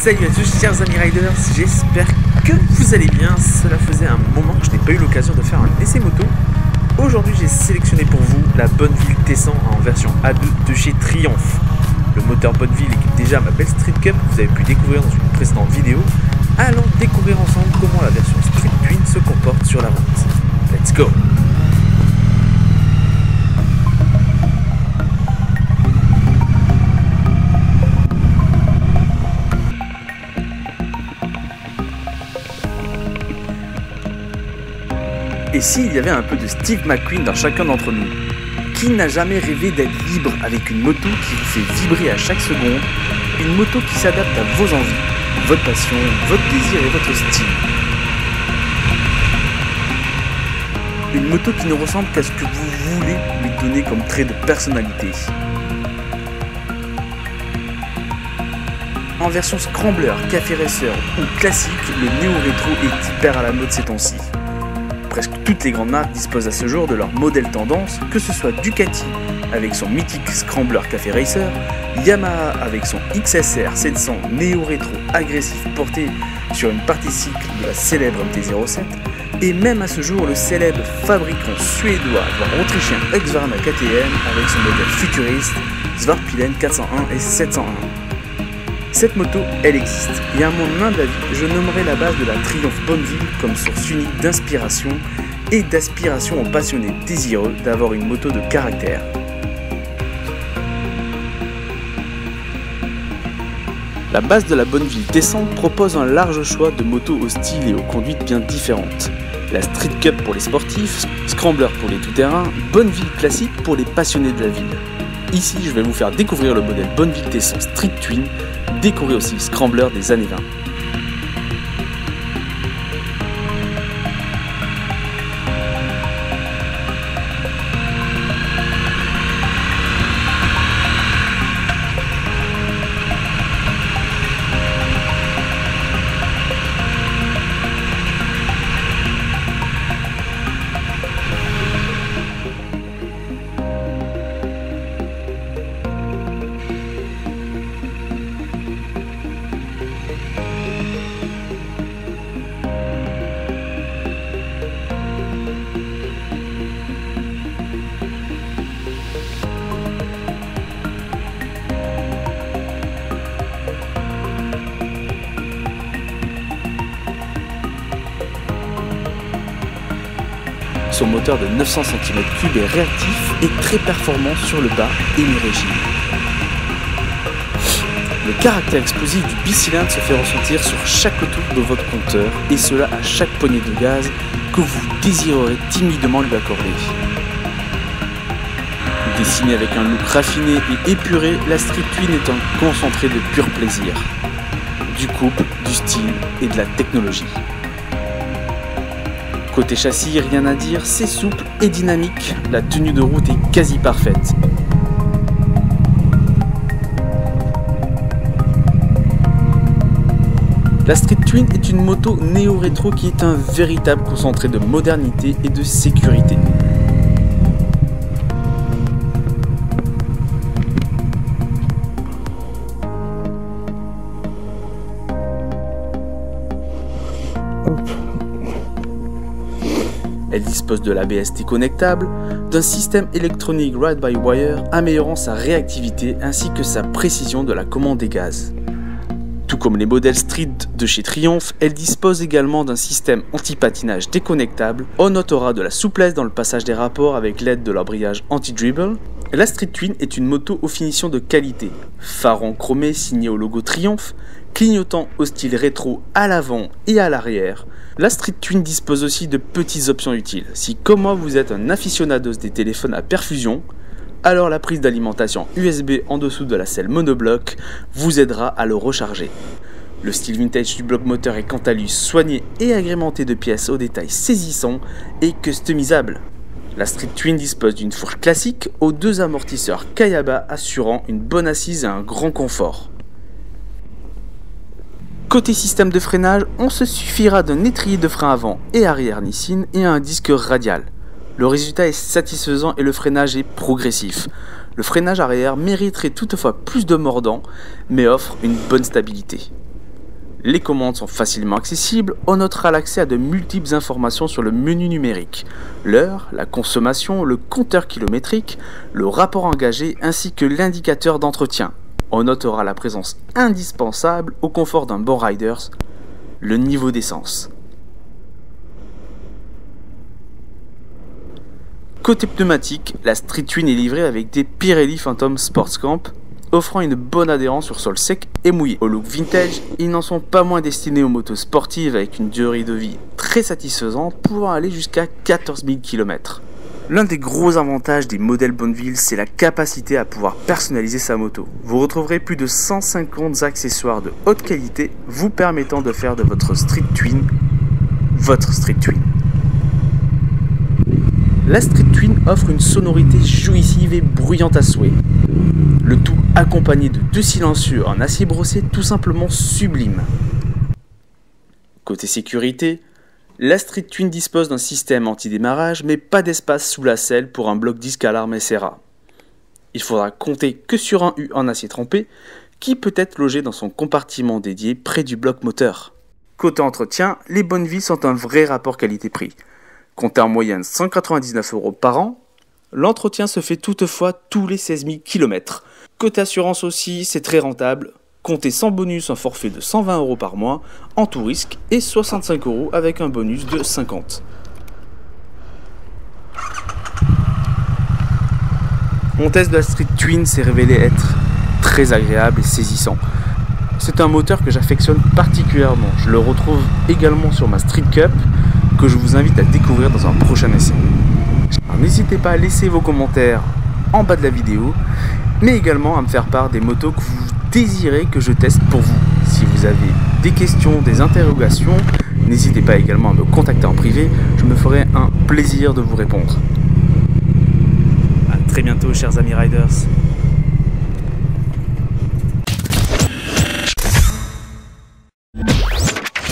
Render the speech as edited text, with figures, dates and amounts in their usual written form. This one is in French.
Salut à tous chers amis riders, j'espère que vous allez bien. Cela faisait un moment que je n'ai pas eu l'occasion de faire un essai moto. Aujourd'hui j'ai sélectionné pour vous la Bonneville T100 en version A2 de chez Triumph. Le moteur Bonneville équipe déjà ma belle Street Cup que vous avez pu découvrir dans une précédente vidéo. Allons découvrir ensemble comment la version Street Twin se comporte sur la route. Let's go! Et s'il y avait un peu de Steve McQueen dans chacun d'entre nous? Qui n'a jamais rêvé d'être libre avec une moto qui vous fait vibrer à chaque seconde? Une moto qui s'adapte à vos envies, votre passion, votre désir et votre style. Une moto qui ne ressemble qu'à ce que vous voulez lui donner comme trait de personnalité. En version scrambler, café racer ou classique, le néo-rétro est hyper à la mode ces temps-ci. Presque toutes les grandes marques disposent à ce jour de leur modèle tendance, que ce soit Ducati avec son mythique Scrambler Café Racer, Yamaha avec son XSR 700 néo-rétro agressif porté sur une partie cycle de la célèbre MT-07, et même à ce jour le célèbre fabricant suédois voire autrichien Husqvarna KTM avec son modèle futuriste Svartpilen 401 et 701. Cette moto, elle existe, et à mon humble avis, je nommerai la base de la Triumph Bonneville comme source unique d'inspiration et d'aspiration aux passionnés désireux d'avoir une moto de caractère. La base de la Bonneville T100 propose un large choix de motos au style et aux conduites bien différentes. La Street Cup pour les sportifs, Scrambler pour les tout-terrains, Bonneville classique pour les passionnés de la ville. Ici, je vais vous faire découvrir le modèle Bonneville T100 Street Twin, décoré aussi Scrambler des années 20. Son moteur de 900 cm3 est réactif et très performant sur le bas et les régimes. Le caractère explosif du bicylindre se fait ressentir sur chaque tour de votre compteur, et cela à chaque poignée de gaz que vous désirerez timidement lui accorder. Dessinée avec un look raffiné et épuré, la Street Twin est un concentré de pur plaisir, du couple, du style et de la technologie. Côté châssis, rien à dire, c'est souple et dynamique, la tenue de route est quasi parfaite. La Street Twin est une moto néo-rétro qui est un véritable concentré de modernité et de sécurité. Elle dispose de l'ABS connectable, d'un système électronique Ride-by-Wire améliorant sa réactivité ainsi que sa précision de la commande des gaz. Tout comme les modèles Street de chez Triumph, elle dispose également d'un système anti-patinage déconnectable. On notera de la souplesse dans le passage des rapports avec l'aide de l'embrayage anti-dribble. La Street Twin est une moto aux finitions de qualité, phare en chromé signé au logo Triumph, clignotant au style rétro à l'avant et à l'arrière. La Street Twin dispose aussi de petites options utiles. Si comme moi vous êtes un aficionados des téléphones à perfusion, alors la prise d'alimentation USB en dessous de la selle monobloc vous aidera à le recharger. Le style vintage du bloc moteur est quant à lui soigné et agrémenté de pièces aux détails saisissants et customisables. La Street Twin dispose d'une fourche classique aux deux amortisseurs Kayaba assurant une bonne assise et un grand confort. Côté système de freinage, on se suffira d'un étrier de frein avant et arrière Nissin et un disque radial. Le résultat est satisfaisant et le freinage est progressif. Le freinage arrière mériterait toutefois plus de mordant, mais offre une bonne stabilité. Les commandes sont facilement accessibles, on notera l'accès à de multiples informations sur le menu numérique, l'heure, la consommation, le compteur kilométrique, le rapport engagé ainsi que l'indicateur d'entretien. On notera la présence indispensable au confort d'un bon Riders, le niveau d'essence. Côté pneumatique, la Street Twin est livrée avec des Pirelli Phantom Sports Camp, offrant une bonne adhérence sur sol sec et mouillé. Au look vintage, ils n'en sont pas moins destinés aux motos sportives avec une durée de vie très satisfaisante, pouvant aller jusqu'à 14 000 km. L'un des gros avantages des modèles Bonneville, c'est la capacité à pouvoir personnaliser sa moto. Vous retrouverez plus de 150 accessoires de haute qualité, vous permettant de faire de votre Street Twin votre Street Twin. La Street Twin offre une sonorité jouissive et bruyante à souhait. Le tout accompagné de 2 silencieux en acier brossé tout simplement sublime. Côté sécurité, la Street Twin dispose d'un système anti-démarrage mais pas d'espace sous la selle pour un bloc disque alarme SRA. Il faudra compter que sur un U en acier trempé qui peut être logé dans son compartiment dédié près du bloc moteur. Côté entretien, les Bonneville sont un vrai rapport qualité-prix. Comptez en moyenne 199 € par an, l'entretien se fait toutefois tous les 16 000 km. Côté assurance aussi, c'est très rentable. Comptez sans bonus un forfait de 120 € par mois en tout risque et 65 € avec un bonus de 50. Mon test de la Street Twin s'est révélé être très agréable et saisissant. C'est un moteur que j'affectionne particulièrement. Je le retrouve également sur ma Street Cup que je vous invite à découvrir dans un prochain essai. N'hésitez pas à laisser vos commentaires en bas de la vidéo, mais également à me faire part des motos que vous désirez que je teste pour vous. Si vous avez des questions, des interrogations, n'hésitez pas également à me contacter en privé, je me ferai un plaisir de vous répondre. A très bientôt chers amis riders.